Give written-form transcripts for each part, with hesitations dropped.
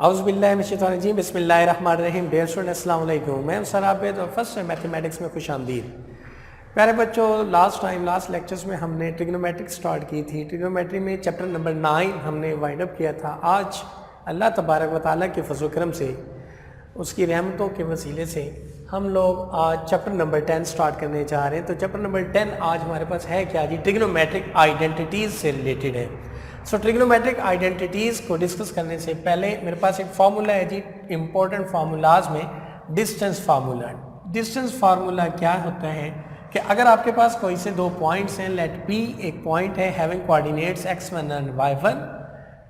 औज़ुबिल्लाहिमिनश्शैतानिर्रजीम बिस्मिल्लाहिर्रहमानिर्रहीम। Dear student अस्सलाम वालेकुम। मैं सर आबिद और फर्स्ट मैथमेटिक्स में खुशामदीद। प्यारे बच्चों, लास्ट लेक्चर्स में हमने ट्रिग्नोमेट्रिक स्टार्ट की थी। ट्रिग्नोमेट्री में चैप्टर नंबर 9 हमने वाइंड अप किया था। आज अल्लाह तबारक व तआला के फज़ल करम से, उसकी रहमतों के वसीले से हम लोग आज चैप्टर नंबर 10 स्टार्ट करने जा रहे हैं। तो चैप्टर नंबर 10 आज हमारे पास है क्या जी? ट्रिग्नोमेट्रिक आइडेंटिटीज़ से रिलेटेड है। सो ट्रिग्नोमेट्रिक आइडेंटिटीज़ को डिस्कस करने से पहले मेरे पास एक फार्मूला है जी, इंपॉर्टेंट फार्मूलाज में डिस्टेंस फार्मूला। डिस्टेंस फार्मूला क्या होता है कि अगर आपके पास कोई से दो पॉइंट्स हैं, लेट पी एक पॉइंट है having coordinates x1 and y1,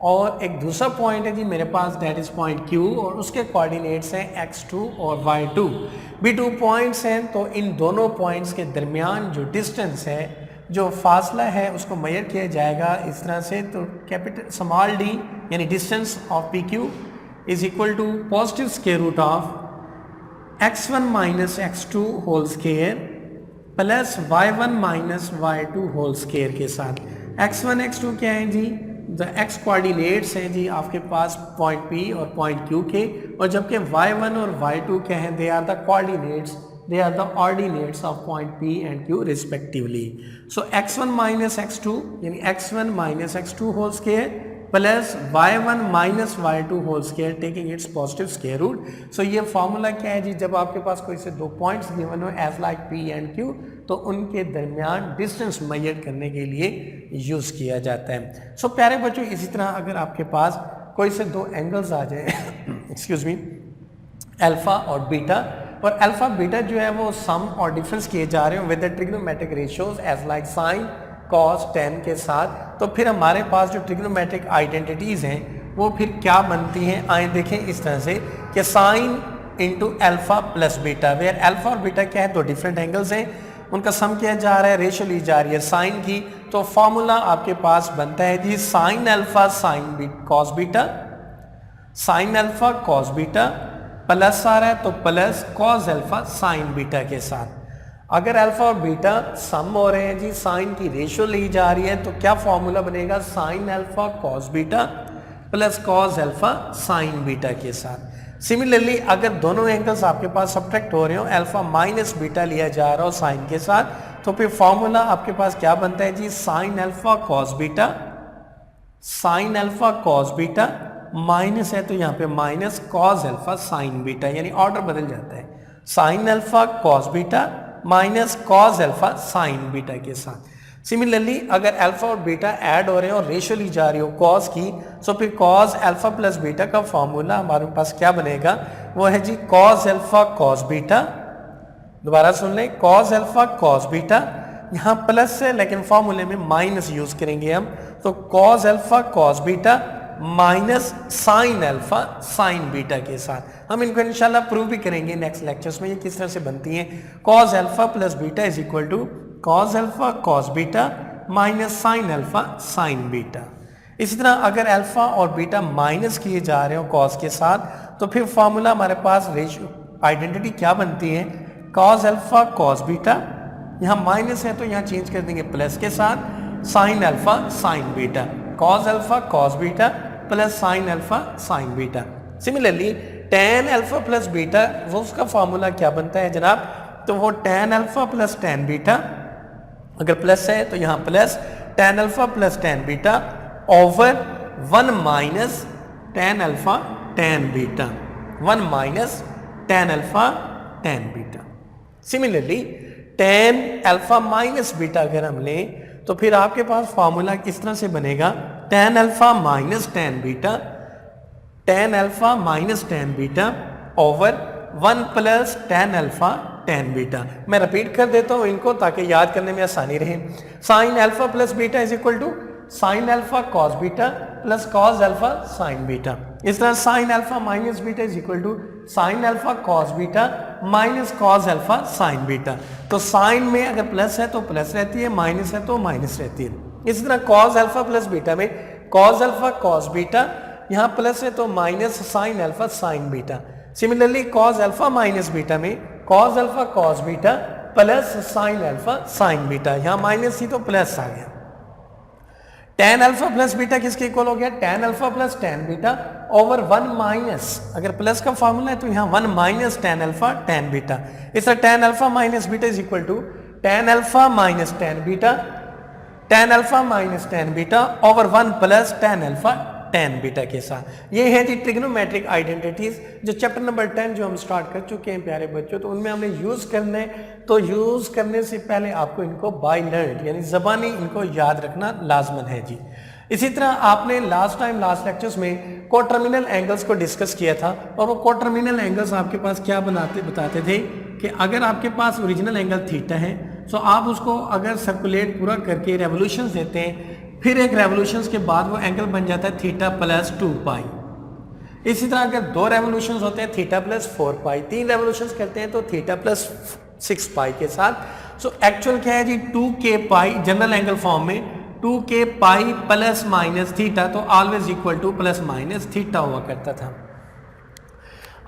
और एक दूसरा पॉइंट है जी मेरे पास, दैट इज पॉइंट Q, और उसके कोऑर्डिनेट्स हैं x2 और y2। भी दो पॉइंट्स हैं, तो इन दोनों पॉइंट्स के दरमियान जो डिस्टेंस है, जो फासला है, उसको मेजर किया जाएगा इस तरह से। तो कैपिटल स्मॉल d यानी distance of PQ is equal to positive square root of x1 minus x2 whole square plus y1 minus y2 whole square के साथ। x1 x2 क्या है जी? द x कोऑर्डिनेट्स हैं जी आपके पास पॉइंट P और पॉइंट Q के, और जबकि y1 और y2 क्या हैं? They are the coordinates, they are the ordinates of point P and Q respectively. So x1 minus x2 यानी x1 minus x2 whole square plus y1 minus y2 whole square taking its positive square root. So ये formula क्या है जी? जब आपके पास कोई से दो पॉइंट्स गिवन हो as like P and Q, तो उनके दरमियान डिस्टेंस मेजर करने के लिए यूज किया जाता है। सो प्यारे बच्चों, इसी तरह अगर आपके पास कोई से दो एंगल्स आ जाए एक्सक्यूज मी, अल्फा और बीटा, और अल्फा बीटा जो है वो सम और डिफरेंस किए जा रहे हो with the trigonometric ratios as like sine cos tan के साथ, तो फिर हमारे पास जो ट्रिग्नोमेट्रिक आइडेंटिटीज़ हैं वो फिर क्या बनती हैं? आए देखें इस तरह से कि sine into alpha plus beta, where alpha और बीटा क्या है? दो डिफरेंट एंगल्स हैं, उनका सम किया जा रहा है, रेशियो ली जा रही है साइन की। तो फॉर्मूला आपके पास बनता है जी sine alpha sine cos beta, sine alpha cos beta plus आ रहा है तो plus cos alpha sine beta के साथ। अगर अल्फा और बीटा सम हो रहे हैं जी, साइन की रेशियो ली जा रही है, तो क्या फॉर्मूला बनेगा? Sign alpha cos beta plus cos alpha sine beta के साथ। सिमिलरली अगर दोनों एंगल्स आपके पास सब्ट्रैक्ट हो रहे हो, अल्फा माइनस बीटा लिया जा रहा हो साइन के साथ, तो फिर फॉर्मूला आपके पास क्या बनता है जी? Sine alpha cos beta, sine alpha cos beta minus है तो यहाँ पे minus cos alpha sine beta, यानी ऑर्डर बदल जाता है, sine alpha cos beta minus cos alpha sine beta के साथ। सिमिलरली अगर अल्फा और बीटा ऐड हो रहे हैं और रेशियो ली जा रही हो कॉस की, तो फिर कॉस अल्फा प्लस बीटा का फॉर्मूला हमारे पास क्या बनेगा? वो है जी कॉस अल्फा कॉस बीटा। दोबारा सुन लें, कॉस अल्फा कॉस बीटा, यहाँ प्लस है लेकिन फॉर्मूले में माइनस यूज करेंगे हम, तो cos alpha cos beta minus sine alpha sine beta के साथ। हम इनको इंशाल्लाह प्रूव भी करेंगे नेक्स्ट लेक्चर्स में ये किस तरह से बनती हैं। Cos alpha plus beta is equal to cos alpha cos beta minus sine alpha sine beta. इसी तरह अगर अल्फा और बीटा माइनस किए जा रहे हो कॉस के साथ, तो फिर फॉर्मूला हमारे पास रेशियो आइडेंटिटी क्या बनती है? कॉस अल्फा कॉस बीटा, यहाँ माइनस है तो यहाँ चेंज कर देंगे प्लस के साथ, sign alpha sine beta, cos alpha cos beta plus sine alpha sine beta. Similarly tan alpha plus beta, वो उसका फॉर्मूला क्या बनता है जनाब? तो वो tan alpha plus tan beta, अगर प्लस है तो यहाँ plus tan alpha plus tan beta over 1 minus tan alpha tan beta, 1 minus tan alpha tan beta. Similarly tan alpha minus beta अगर हम लें, तो फिर आपके पास फॉर्मूला किस तरह से बनेगा? Tan alpha minus tan beta, tan alpha minus tan beta over 1 plus tan alpha tan beta. मैं रिपीट कर देता हूं इनको ताकि याद करने में आसानी रहे। Sine alpha plus beta is equal to sine alpha cos beta plus cos alpha sine beta. इस तरह sine alpha minus beta is equal to sine alpha cos beta minus cos alpha sine beta. तो sine में अगर plus है तो plus रहती है, minus है तो माइनस रहती है। इसी तरह कॉस अल्फा प्लस बीटा में कॉस अल्फा कॉस बीटा, यहाँ प्लस है तो minus sine alpha sine beta. Similarly cos alpha minus beta में cos alpha cos beta plus sine alpha sine beta, यहाँ माइनस थी तो प्लस आ गया। tan अल्फा प्लस बीटा किसके इक्वल हो गया, tan alpha plus tan beta over 1 minus, अगर प्लस का फॉर्मूला है तो यहाँ 1 minus tan alpha tan beta, इसलिए tan alpha minus beta is equal to tan alpha minus tan beta, tan alpha minus tan beta over 1 plus tan alpha tan beta के साथ। ये है जी ट्रिग्नोमेट्रिक आइडेंटिटीज जो चैप्टर नंबर 10 जो हम start कर चुके हैं प्यारे बच्चों, तो उनमें हमने यूज करने, तो यूज करने से पहले आपको इनको बाय लर्न यानी जबानी इनको याद रखना लाजमन है जी। इसी तरह आपने लास्ट टाइम लास्ट लेक्चर्स में कोटर्मिनल एंगल्स को डिस्कस किया था, और वो कोटर्मिनल एंगल्स आपके पास क्या बताते थे कि अगर आपके पास ओरिजिनल एंगल थीटा है तो आप उसको अगर सर्कुलेट पूरा करके रेवोल्यूशंस देते हैं, फिर एक रेवोल्यूशंस के बाद वो एंगल बन जाता है थीटा प्लस 2 पाई। इसी तरह अगर 2 रेवोल्यूशंस होते हैं थीटा प्लस 4 पाई, 3 रेवोल्यूशंस करते हैं तो थीटा प्लस 6 पाई के साथ। सो एक्चुअल क्या है जी 2k pi, general angle form में 2k pi plus minus theta, तो always equal to plus minus theta हुआ करता था।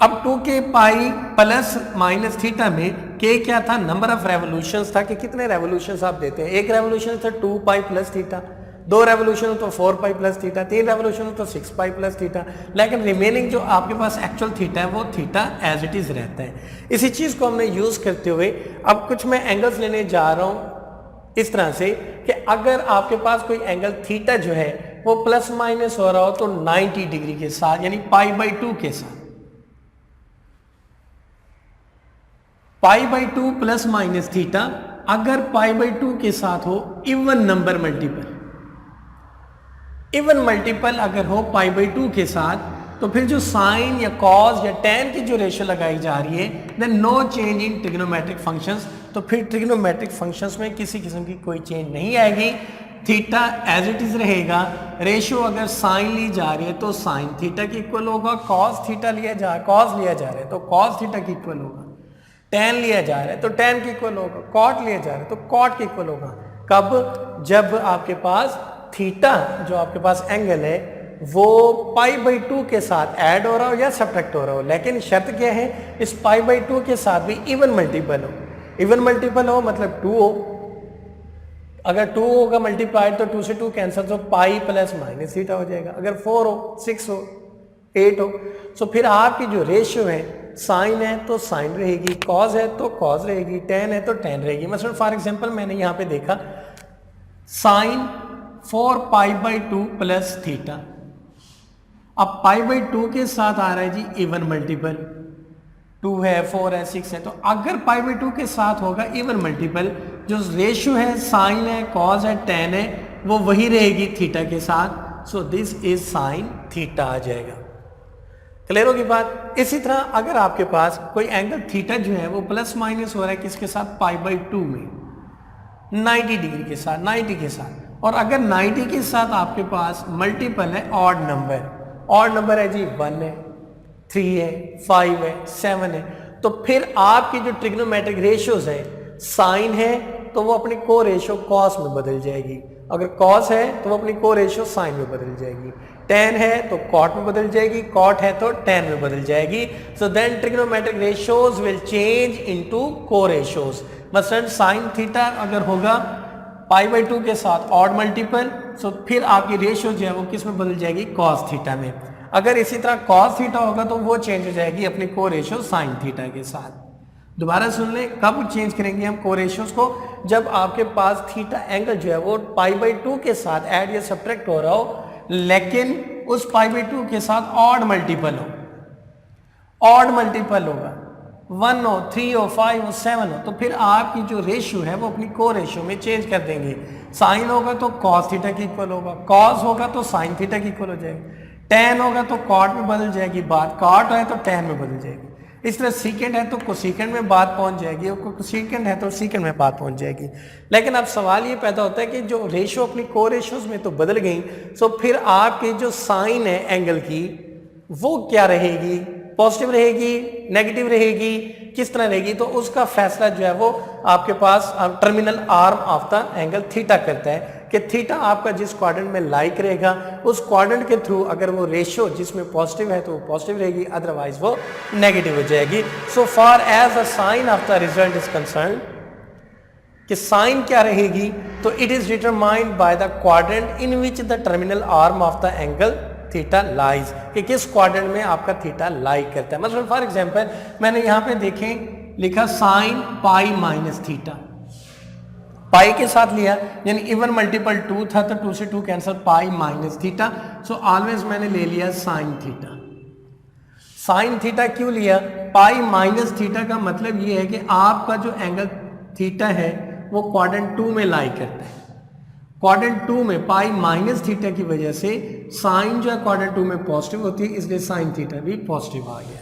अब 2k pi plus minus theta में k क्या था, नंबर ऑफ रेवोल्यूशंस था कि कितने रेवोल्यूशंस आप देते हैं। एक रेवोल्यूशन था 2 पाई प्लस थीटा, 2 रेवोल्यूशन तो 4 पाई प्लस थीटा, 3 रेवोल्यूशन तो 6 पाई प्लस थीटा, लेकिन रिमेनिंग जो आपके पास एक्चुअल थीटा है वो थीटा एज इट इज रहता है। इसी चीज को हमने यूज करते हुए अब कुछ मैं एंगल्स लेने जा रहा हूं इस तरह से कि अगर आपके पास कोई एंगल थीटा जो है वो प्लस माइनस हो रहा हो तो 90 डिग्री के साथ यानी पाई बाई 2 के साथ, पाई बाई 2 प्लस माइनस थीटा अगर पाई बाई 2 के साथ हो even number multiple, even multiple अगर हो पाई बाई 2 के साथ, तो फिर जो साइन या कॉस या tan की जो रेशियो लगाई जा रही है then no change in trigonometric functions, तो फिर ट्रिग्नोमेट्रिक फंक्शंस में किसी किस्म की कोई चेंज नहीं आएगी, थीटा एज इट इज रहेगा। रेशियो अगर साइन ली जा रही है तो साइन थीटा की इक्वल होगा, कॉस थीटा कॉस लिया जा रहा है तो कॉस थीटा की इक्वल होगा, tan लिया जा रहा है तो tan की इक्वल होगा, कॉट लिया जा रहा है तो कॉट की इक्वल होगा। कब, जब आपके पास थीटा जो आपके पास एंगल है वो पाई बाई 2 के साथ ऐड हो रहा हो या सब्ट्रैक्ट हो रहा हो, लेकिन शर्त क्या है इस पाई बाई 2 के साथ भी इवन मल्टीपल हो। इवन मल्टीपल हो मतलब 2 हो, अगर 2 होगा मल्टीप्लाइड तो 2 से 2 कैंसिल, तो पाई प्लस माइनस थीटा हो जाएगा। अगर 4 हो, 6 हो, 8 हो, तो फिर आपकी जो रेशियो है साइन है तो साइन रहेगी, कॉस है तो कॉस रहेगी, tan है तो tan रहेगी। मतलब फॉर एग्जांपल मैंने यहाँ पे देखा sine 4 pi by 2 plus theta, अब पाई बाई 2 के साथ आ रहा है जी इवन मल्टीपल, 2 है 4 है 6 है, तो अगर पाई बाई 2 के साथ होगा इवन मल्टीपल, जो रेशियो है साइन है कॉस है tan है वो वही रहेगी थीटा के साथ, so this is sine theta आ जाएगा। क्लियर होगी बात। इसी तरह अगर आपके पास कोई एंगल थीटा जो है वो प्लस माइनस हो रहा है किसके साथ, पाई बाई 2 में 90 डिग्री के साथ, 90 के साथ, और अगर 90 के साथ आपके पास मल्टीपल है ऑड नंबर है जी 1 है, 3 है, 5 है, 7 है, तो फिर आपकी जो ट्रिग्नोमेट्रिक रेशियोज है साइन है तो वो अपनी को रेशियो कॉस में बदल जाएगी, अगर कॉस है तो वो अपनी को रेशियो साइन में बदल जाएगी, tan है तो कॉट में बदल जाएगी, कॉट है तो tan में बदल जाएगी। So then trigonometric ratios will change into co ratios. मसलन साइन थीटा अगर होगा पाई बाई 2 के साथ ऑड मल्टीपल, सो फिर आपकी रेशियो जो है वो किस में बदल जाएगी, कॉस थीटा में। अगर इसी तरह कॉस थीटा होगा तो वो चेंज हो जाएगी अपनी को रेशियो साइन थीटा के साथ। दोबारा सुन लें, कब चेंज करेंगे हम को रेशियोज को, जब आपके पास थीटा एंगल जो है वो पाई बाई 2 के साथ ऐड या सब्ट्रैक्ट हो रहा हो, लेकिन उस पाई बाई 2 के साथ ऑड मल्टीपल हो, ऑड मल्टीपल होगा, 1 हो, 3 हो, 5 हो, 7 हो, तो फिर आपकी जो रेशियो है वो अपनी को रेशियो में चेंज कर देंगे। साइन होगा तो कॉस थीटा की इक्वल होगा, कॉस होगा तो साइन थीटा की इक्वल हो जाएगी, tan होगा तो कॉट में बदल जाएगी बात, कॉट है तो tan में बदल जाएगी। इस तरह सीकेंड है तो कोसीकेंड में बात पहुंच जाएगी, और कोसीकेंड है तो सीकेंड में बात पहुंच जाएगी। लेकिन अब सवाल ये पैदा होता है कि जो रेशियो अपनी को रेशियोज में तो बदल गई, सो फिर आपकी जो साइन है एंगल की वो क्या रहेगी, पॉजिटिव रहेगी, नेगेटिव रहेगी, किस तरह रहेगी, तो उसका फैसला जो है वो आपके पास terminal arm of the angle theta करता है कि थीटा आपका जिस क्वाड्रेंट में लाई करेगा उस क्वाड्रेंट के थ्रू अगर वो रेशियो जिसमें पॉजिटिव है तो वो पॉजिटिव रहेगी, अदरवाइज वो नेगेटिव हो जाएगी। So for as the sign of the result is concern कि साइन क्या रहेगी, तो it is determined by the quadrant in which the terminal arm of the angle theta lies, कि किस क्वाड्रेंट में आपका थीटा लाई करता है। मतलब फॉर एग्जांपल मैंने यहाँ पे देखें लिखा साइन पाई माइनस थीटा, पाई के साथ लिया यानी इवन मल्टीपल 2 था तो 2 से 2 cancel, pi minus theta, so always मैंने ले लिया साइन थीटा। साइन थीटा क्यों लिया? पाई माइनस थीटा का मतलब ये है कि आपका जो एंगल थीटा है वो क्वाड्रेंट 2 में लाई करता है। क्वाड्रेंट 2 में पाई माइनस थीटा की वजह से साइन जो है क्वाड्रेंट 2 में पॉजिटिव होती है, इसलिए साइन थीटा भी पॉजिटिव आ गया।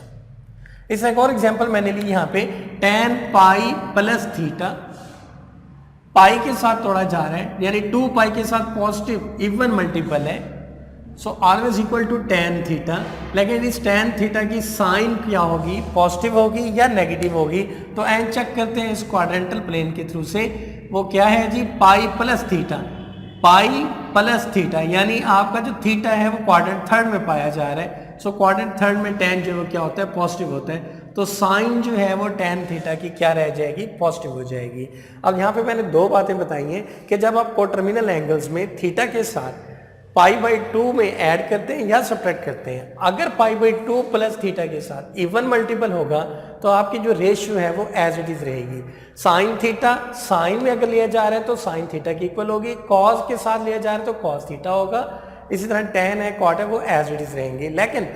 इसमें एक और एग्जांपल मैंने ली यहाँ पे tan पाई प्लस थीटा, पाई के साथ तोड़ा जा रहा है यानी 2 पाई के साथ पॉजिटिव इवन मल्टीपल है, so always equal to tan theta. लेकिन इस tan थीटा की साइन क्या होगी, पॉजिटिव होगी या नेगेटिव होगी? तो एन चेक करते हैं इस क्वाड्रेंटल प्लेन के थ्रू से, वो क्या है जी, pi plus theta, pi plus theta यानी आपका जो थीटा है वो क्वाड्रेंट थर्ड में पाया जा रहा है, सो क्वाड्रेंट थर्ड में tan जो है क्या होता है, पॉजिटिव होता है, तो साइन जो है वो tan थीटा की क्या रह जाएगी, पॉजिटिव हो जाएगी। अब यहाँ पे मैंने दो बातें बताई हैं कि जब आप कोटर्मिनल एंगल्स में थीटा के साथ पाई बाई 2 में ऐड करते हैं या सब्ट्रैक्ट करते हैं, अगर पाई बाई 2 प्लस थीटा के साथ इवन मल्टीपल होगा तो आपकी जो रेशियो है वो एज इट इज रहेगी। साइन थीटा साइन में अगर लिया जा रहा है तो साइन थीटा की इक्वल होगी, कॉस के साथ लिया जा रहा है तो कॉस थीटा होगा, इसी तरह tan है कॉट है वो एज इट इज रहेंगे। लेकिन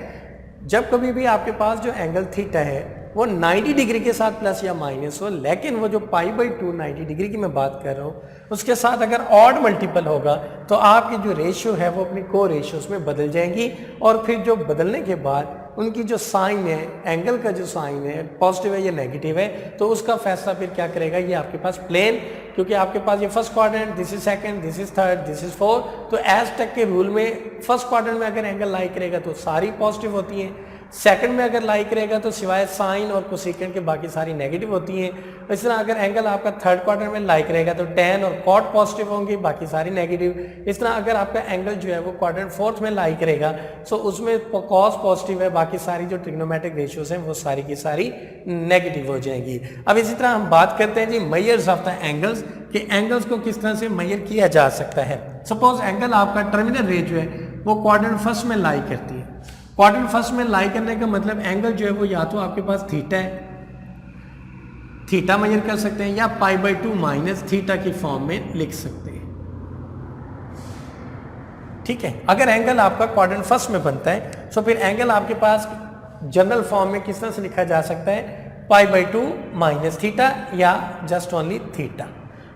जब कभी भी आपके पास जो एंगल थीटा है वो 90 डिग्री के साथ प्लस या माइनस हो, लेकिन वो जो पाई बाई 2 90 डिग्री की मैं बात कर रहा हूँ उसके साथ अगर ऑड मल्टीपल होगा तो आपकी जो रेशियो है वो अपनी को रेशियोज में बदल जाएंगी, और फिर जो बदलने के बाद उनकी जो साइन है, एंगल का जो साइन है पॉजिटिव है या नेगेटिव है, तो उसका फैसला फिर क्या करेगा, ये आपके पास प्लेन, क्योंकि आपके पास ये first quadrant, this is second, this is third, this is fourth, तो एज टेक के रूल में फर्स्ट क्वाड्रेंट में अगर एंगल लाई करेगा तो सारी पॉजिटिव होती है, सेकंड में अगर लाई करेगा तो सिवाय साइन और कोसेकेंट के बाकी सारी नेगेटिव होती हैं। इस तरह अगर एंगल आपका थर्ड क्वाड्रेंट में लाई करेगा तो tan और cot पॉजिटिव होंगी, बाकी सारी नेगेटिव। इस तरह अगर आपका एंगल जो है वो क्वाड्रेंट फोर्थ में लाई करेगा सो उसमें cos पॉजिटिव है, बाकी सारी जो ट्रिग्नोमेट्रिक रेशियोज हैं वो सारी की सारी नेगेटिव हो जाएंगी। अब इसी तरह हम बात करते हैं जी मेजर्स ऑफ द एंगल्स, कि एंगल्स को किस तरह से मेजर किया जा सकता है। सपोज एंगल आपका टर्मिनल रे जो है वो क्वाड्रेंट फर्स्ट में लाई करती है। क्वाड्रेंट फर्स्ट में लाई करने का मतलब एंगल जो है वो या तो आपके पास थीटा है, थीटा मेजर कर सकते हैं, या पाई बाई 2 माइनस थीटा की फॉर्म में लिख सकते हैं। ठीक है, अगर एंगल आपका क्वाड्रेंट फर्स्ट में बनता है तो फिर एंगल आपके पास जनरल फॉर्म में किस तरह से लिखा जा सकता है, पाई बाई 2 माइनस थीटा या जस्ट ओनली थीटा।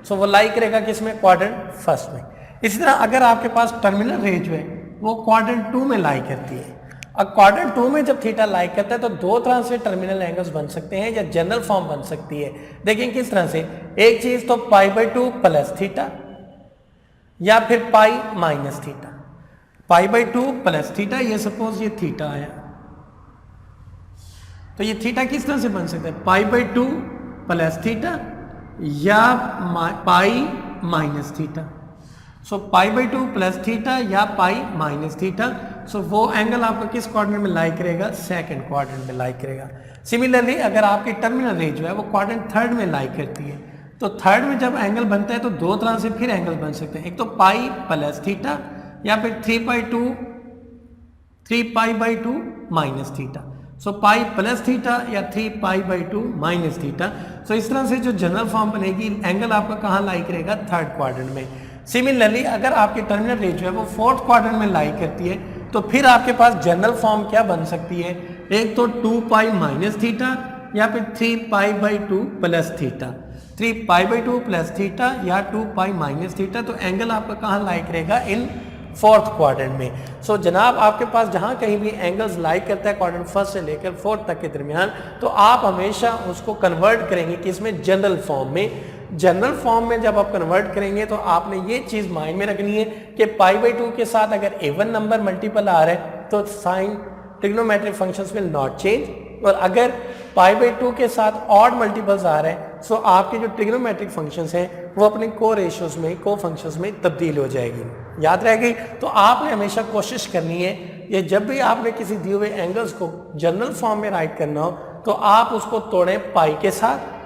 सो वो लाई करेगा किसमें, क्वाड्रेंट फर्स्ट में। इसी तरह अगर आपके पास टर्मिनल रे जो है वो क्वाड्रेंट 2 में लाई करती है। अब क्वाड्रेंट 2 में जब थीटा लाई करता है तो दो तरह से टर्मिनल एंगल्स बन सकते हैं या जनरल फॉर्म बन सकती है। देखिए किस तरह से, एक चीज तो पाई बाई 2 प्लस थीटा या फिर pi minus theta. Pi by 2 plus theta, ये सपोज ये थीटा आया तो ये थीटा किस तरह से बन सकता है, पाई बाई 2 प्लस थीटा या pi minus theta. So pi by 2 plus theta या पाई माइनस थीटा। सो वो एंगल आपका किस क्वाड्रेंट में लाई करेगा, सेकंड क्वाड्रेंट में लाई करेगा। सिमिलरली अगर आपकी टर्मिनल रे जो है वो क्वाड्रेंट थर्ड में लाई करती है तो थर्ड में जब एंगल बनता है तो दो तरह से फिर एंगल बन सकते हैं, एक तो पाई प्लस थीटा या फिर 3 पाई by 2 minus theta. So pi plus theta या 3 पाई बाई 2 माइनस थीटा। सो इस तरह से जो जनरल फॉर्म बनेगी, एंगल आपका कहाँ लाई करेगा, थर्ड क्वाड्रेंट में। सिमिलरली अगर आपकी टर्मिनल रे जो है वो फोर्थ क्वाड्रेंट में लाई करती है तो फिर आपके पास जनरल फॉर्म क्या बन सकती है, एक तो 2 पाई माइनस थीटा या फिर 3 पाई by 2 plus theta. 3 pi by 2 plus theta या 2 पाई माइनस थीटा, तो एंगल आपका कहाँ लाई करेगा, इन फोर्थ क्वाड्रेंट में। सो जनाब आपके पास जहां कहीं भी एंगल्स लाई करता है क्वाड्रेंट फर्स्ट से लेकर फोर्थ तक के दरमियान, तो आप हमेशा उसको कन्वर्ट करेंगे किसमें, जनरल फॉर्म में। जनरल फॉर्म में जब आप कन्वर्ट करेंगे तो आपने ये चीज माइंड में रखनी है कि पाई बाई 2 के साथ अगर इवन नंबर मल्टीपल आ रहा है तो sine trigonometric functions will not change, और अगर पाई बाई 2 के साथ ऑड मल्टीपल्स आ रहे हैं सो आपके जो ट्रिग्नोमेट्रिक फंक्शंस हैं वो अपने को रेशियोज में, को फंक्शंस में तब्दील हो जाएगी। याद रह गई? तो आपने हमेशा कोशिश करनी है ये जब भी आपने किसी दिए हुए एंगल्स को जनरल फॉर्म में राइट करना हो तो आप उसको तोड़ें पाई के साथ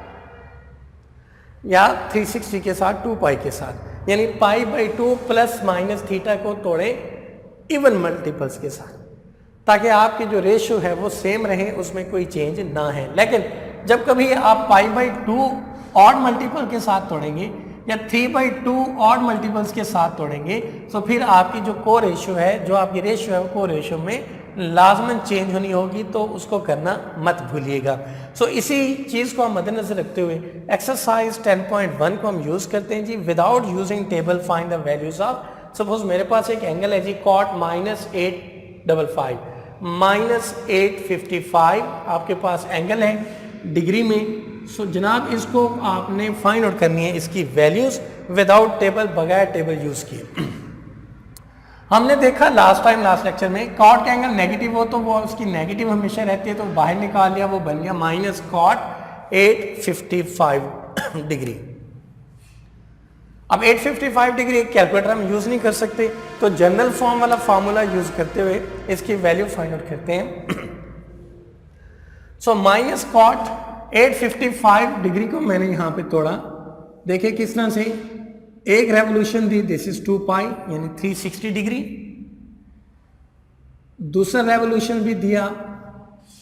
या 360 के साथ 2 पाई के साथ। यानी π/2 प्लस माइनस थीटा को तोड़े इवन मल्टीपल्स के साथ, ताकि आपकी जो रेशियो है वो सेम रहे, उसमें कोई चेंज ना है। लेकिन जब कभी आप π/2 ऑड मल्टीपल के साथ तोड़ेंगे या 3/2 ऑड मल्टीपल्स के साथ तोड़ेंगे, तो फिर आपकी जो को रेशियो है, जो आपकी रेशियो है वो को रेशियो में लाजमन चेंज होनी होगी, तो उसको करना मत भूलिएगा। सो इसी चीज़ को हम मद्देनजर रखते हुए एक्सरसाइज 10.1 को हम यूज़ करते हैं जी। Without using table find the values of, suppose मेरे पास एक एंगल है जी कॉट -855 -855 आपके पास एंगल है डिग्री में। सो जनाब इसको आपने फाइंड आउट करनी है इसकी वैल्यूज विदाउट टेबल, बगैर टेबल यूज किए। हमने देखा लास्ट लेक्चर में कॉट का एंगल नेगेटिव हो तो वो उसकी नेगेटिव हमेशा रहती है, तो बाहर निकाल लिया, वो बन गया माइनस कॉट 855 डिग्री। अब 855 डिग्री कैलकुलेटर हम यूज नहीं कर सकते, तो जनरल फॉर्म वाला फार्मूला यूज करते हुए इसकी वैल्यू फाइंड आउट करते हैं। सो माइनस कॉट 855 डिग्री को मैंने यहां पे तोड़ा, देखिए किस तरह से, एक रेवोल्यूशन दी, दिस इज 2 पाई यानी 360 डिग्री, दूसरा रेवोल्यूशन भी दिया,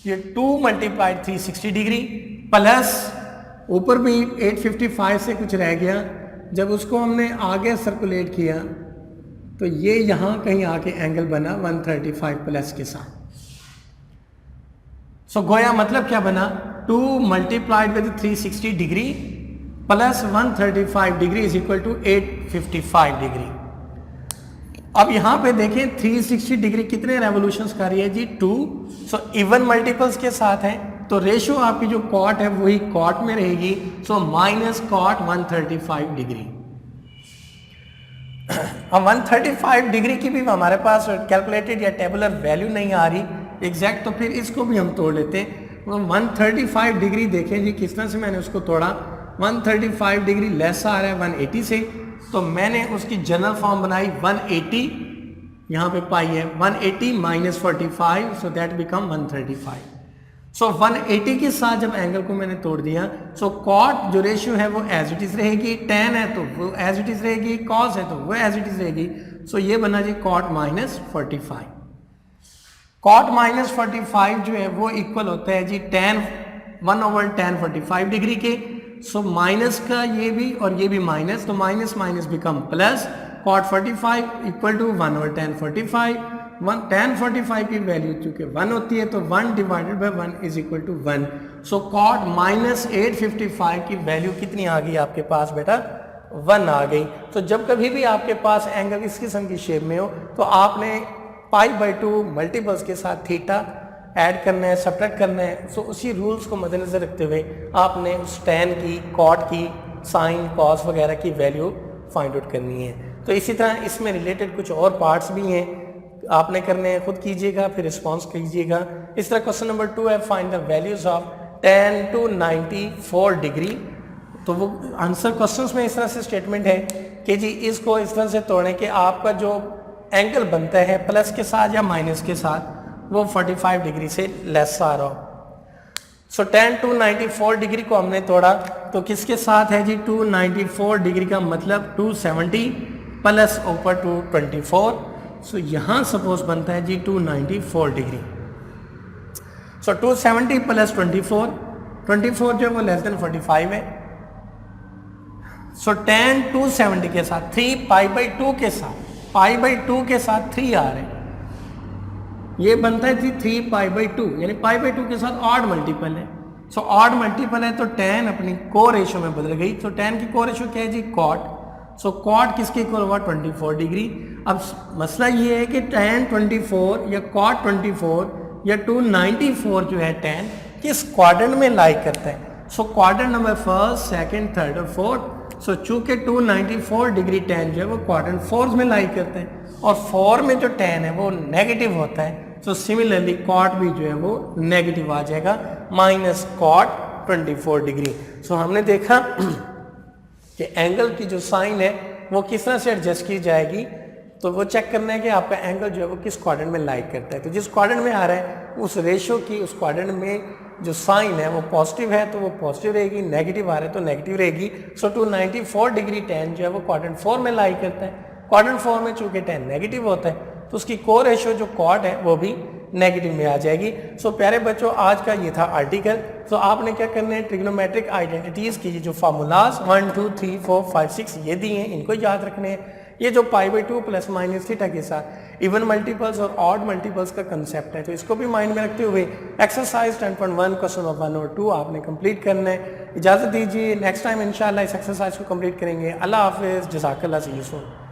ये 2 मल्टीप्लाइड 360 डिग्री, प्लस ऊपर भी 855 से कुछ रह गया, जब उसको हमने आगे सर्कुलेट किया तो ये यहां कहीं आके एंगल बना 135 प्लस के साथ। सो गोया मतलब क्या बना, 2 multiplied with 360 degree plus 135 degree is equal to 855 degree. अब यहां पे देखें 360 डिग्री कितने रेवोल्यूशंस कर रही है जी, 2। सो इवन मल्टीपल्स के साथ है, तो रेशियो आपकी जो कॉट है वही कॉट में रहेगी, सो माइनस कॉट 135 डिग्री। अब 135 डिग्री की भी हमारे पास कैलकुलेटेड या टेबुलर वैल्यू नहीं आ रही एग्जैक्ट, तो फिर इसको भी हम तोड़ लेते हैं। 135 डिग्री देखें जी किस तरह से मैंने उसको तोड़ा, 135 डिग्री लेस आ रहा है 180 से, तो मैंने उसकी जनरल फॉर्म बनाई 180, यहाँ पे पाई है 180 माइनस 45, सो दैट बिकम 135। सो 180 के साथ जब एंगल को मैंने तोड़ दिया, सो कॉट जो रेशियो है वो एज इट इज रहेगी, टेन है तो वो एज इट इज रहेगी, कॉस है तो वो एज इट इज रहेगी, सो ये बना जी कॉट माइनस 45। कॉट माइनस 45 जो है वो इक्वल होता है जी tan 1/tan 45 डिग्री के। सो माइनस का ये भी और ये भी माइनस, तो minus minus become plus, cot 45 equal to 1/tan 45। tan 45 की वैल्यू चूंकि 1 होती है तो 1 divided by 1 is equal to 1। So cot minus 855 की वैल्यू कितनी आ गई आपके पास बेटा, 1 आ गई। तो जब कभी भी आपके पास एंगल इस किस्म की शेप में हो तो आपने π/2 मल्टीपल्स के साथ थीटा ऐड करना है, सब्ट्रैक्ट करना है। सो उसी रूल्स को मद्देनजर रखते हुए आपने उस tan की, कॉट की, साइन, कॉस वगैरह की वैल्यू फाइंड आउट करनी है। तो इसी तरह इसमें रिलेटेड कुछ और पार्ट्स भी हैं, आपने करने हैं, खुद कीजिएगा फिर रिस्पॉन्स कीजिएगा। इस तरह क्वेश्चन नंबर 2 है, find the values of tan to 94 degree. तो वो आंसर क्वेश्चंस में इस तरह से स्टेटमेंट है कि जी इसको इस तरह से तोड़ें कि आपका जो एंगल बनता है प्लस के साथ या माइनस के साथ वो 45 डिग्री से लेस आ रहा हो। सो tan to 94 डिग्री को हमने तोड़ा तो किसके साथ है जी, 294 डिग्री का मतलब 270 प्लस ऊपर 224। सो यहाँ सपोज बनता है जी 294 डिग्री। सो 270 प्लस 24 जो है वो लेस देन 45 है। सो tan 270 के साथ 3 π/2 के साथ, π/2 के साथ 3 आ रहे हैं, ये बनता है 3 π/2 यानी π/2 के साथ ऑड मल्टीपल है। सो ऑड मल्टीपल है तो tan अपनी को रेशियो में बदल गई। तो tan की को रेशियो क्या है जी, कॉट। सो कॉट किसके इक्वल हुआ, 24 डिग्री। अब मसला ये है कि tan 24 या cot 24 या 294 जो है tan किस क्वाड्रेंट में लाई करता है। So quadrant number first, second, third और फोर्थ। सो चूंकि 294 डिग्री tan जो है वो क्वाड्रेंट 4 में लाई करते हैं और 4 में जो tan है वो नेगेटिव होता है। तो सिमिलरली कॉट भी जो है वो नेगेटिव आ जाएगा, माइनस कॉट 24 डिग्री। सो हमने देखा कि एंगल की जो साइन है वो किस तरह से एडजस्ट की जाएगी, तो वो चेक करना है कि आपका एंगल जो है वो किस क्वाड्रेंट में लाई करता है। तो जिस क्वाड्रेंट में आ रहा है उस रेशियो की उस क्वाड्रेंट में जो साइन है वो पॉजिटिव है तो वो पॉजिटिव रहेगी, नेगेटिव आ रहा है तो नेगेटिव रहेगी। सो 294 डिग्री tan जो है वो क्वाड्रेंट 4 में लाई करता है। क्वाड्रेंट 4 में चूंकि tan नेगेटिव होता है तो उसकी को रेशो जो कॉट है वो भी नेगेटिव में आ जाएगी। सो प्यारे बच्चों, आज का ये था आर्टिकल। सो आपने क्या करना है, ट्रिग्नोमेट्रिक आइडेंटिटीज की जो फार्मूलाज 1 2 3 4 5 6 ये दिए हैं, इनको याद रखने हैं। ये जो π/2 प्लस माइनस थीटा के साथ इवन मल्टीपल्स और ऑड मल्टीपल्स का कंसेप्ट है, तो इसको भी माइंड में रखते हुए एक्सरसाइज 10.1 क्वेश्चन नंबर 1 और 2 आपने कंप्लीट करना है। इजाज़त दीजिए, नेक्स्ट टाइम इंशाल्लाह इस एक्सरसाइज को कंप्लीट करेंगे। अल्लाह हाफिज़, जज़ाकल्लाह, सी यू सून।